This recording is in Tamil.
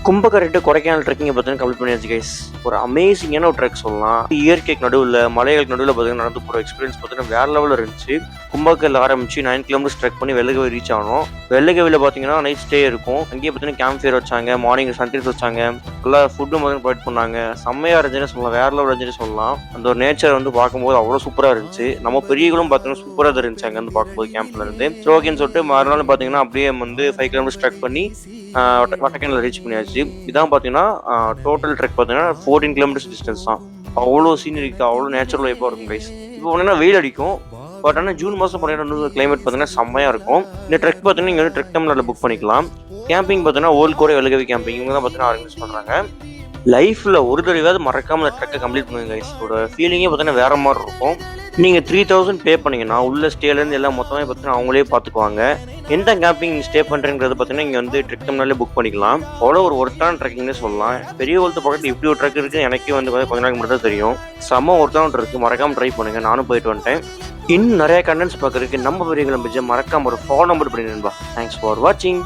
கும்பகரை கொடைக்கானல் ட்ரெக்கிங் பார்த்தீங்கன்னா கம்ப்ளீட் பண்ணியாச்சு கைஸ். ஒரு அமேசிங்கான ஒரு ட்ரெக் சொல்லலாம். இயற்கைக்கு நடுவில் மலைகளுக்கு நடுவில் பார்த்தீங்கன்னா நடந்து போகிற எக்ஸ்பீரியன்ஸ் பார்த்தீங்கன்னா வேற லெவலில் இருந்துச்சு. கும்பகரில் ஆரம்பிச்சு 9 கிலோமீட்டர்ஸ் ட்ரெக் பண்ணி வெள்ளகவி ரீச் ஆனோம். வெள்ளகவியில் பார்த்தீங்கன்னா நைட் ஸ்டே இருக்கும். அங்கேயே பார்த்தீங்கன்னா கேம்ப் ஃபயர் வச்சாங்க, மார்னிங் சன்ரைஸ் வச்சாங்க, நல்லா ஃபுட்டும் பார்த்தீங்கன்னா ப்ரொவைட் பண்ணாங்க. செம்மையாக இருந்துச்சுன்னு சொல்லலாம், வேற லெவல் இருந்துச்சுன்னு சொல்லலாம். அந்த ஒரு நேச்சர் வந்து பார்க்கும்போது அவ்வளோ சூப்பராக இருந்துச்சு. நம்ம பெரியகளும் பார்த்தீங்கன்னா சூப்பராக இருந்துச்சு அங்கே வந்து பார்க்கும்போது கேம்ப்ல இருந்து. ஓகேன்னு சொல்லிட்டு மறுநாள் பார்த்தீங்கன்னா அப்படியே வந்து 5 கிலோமீட்டர்ஸ் ட்ரெக் பண்ணி வட்டக்கானில் ரீச் பண்ணியாச்சு. இதான் பார்த்தீங்கன்னா டோட்டல் ட்ரெக் பார்த்தீங்கன்னா 14 கிலோமீட்டர்ஸ் டிஸ்டன்ஸ் தான். அவ்வளோ சீனரிக்கு அவ்வளோ நேச்சுரல் வைப்பாக இருக்கும் கைஸ். இப்போ பார்த்தீங்கன்னா வெயில் அடிக்கும், பட் ஆனால் ஜூன் மாதம் பார்த்தீங்கன்னா கிளைமேட் பார்த்தீங்கன்னா செம்மையாக இருக்கும். இந்த ட்ரெக் பார்த்தீங்கன்னா நீங்கள் வந்து ட்ரெக் டெம்லரில் புக் பண்ணிக்கலாம். கேம்பிங் பார்த்தீங்கன்னா ஓல்ட் கோரை வெள்ளகவி கேம்பிங் இவங்க தான் பார்த்தீங்கன்னா ஆர்கனைஸ் பண்ணுறாங்க. லைஃப்பில் ஒரு தடவையாவது மறக்காமல் அந்த ட்ரெக்கை கம்ப்ளீட் பண்ணுங்க கைஸ். இதோட ஃபீலிங்கே பார்த்தீங்கன்னா வேற மாதிரி இருக்கும். நீங்கள் 3000 பே பண்ணிங்கன்னா உள்ள ஸ்டேலேருந்து எல்லாம் மொத்தமே பார்த்தீங்கன்னா அவங்களே பார்த்துக்குவாங்க. எந்த கேம்பிங் ஸ்டே பண்ணுறேங்கிறது பார்த்தீங்கன்னா இங்கே வந்து ட்ரெக் டெம்லர்லேயே புக் பண்ணிக்கலாம். அவ்வளோ ஒரு ஒர்த்தான ட்ரெக்கிங்னே சொல்லலாம். பெரிய ஒருத்த பக்கத்தில் இப்படி ஒரு ட்ரெக் இருக்குது எனக்கே வந்து கொஞ்ச நாளைக்கு மட்டும் தான் தெரியும். செம்ம ஒர்த்தான இருக்குது, மறக்காமல் ட்ரை பண்ணுங்கள். நானும் போயிட்டு வந்துட்டேன். இன்னும் நிறைய கண்டென்ட்ஸ் பார்க்குறதுக்கு நம்ம பெரியவங்களை மறக்காம ஒரு ஃபாலோ நம்பர் பண்ணி நண்பா. தேங்க்ஸ் ஃபார் வாட்சிங்.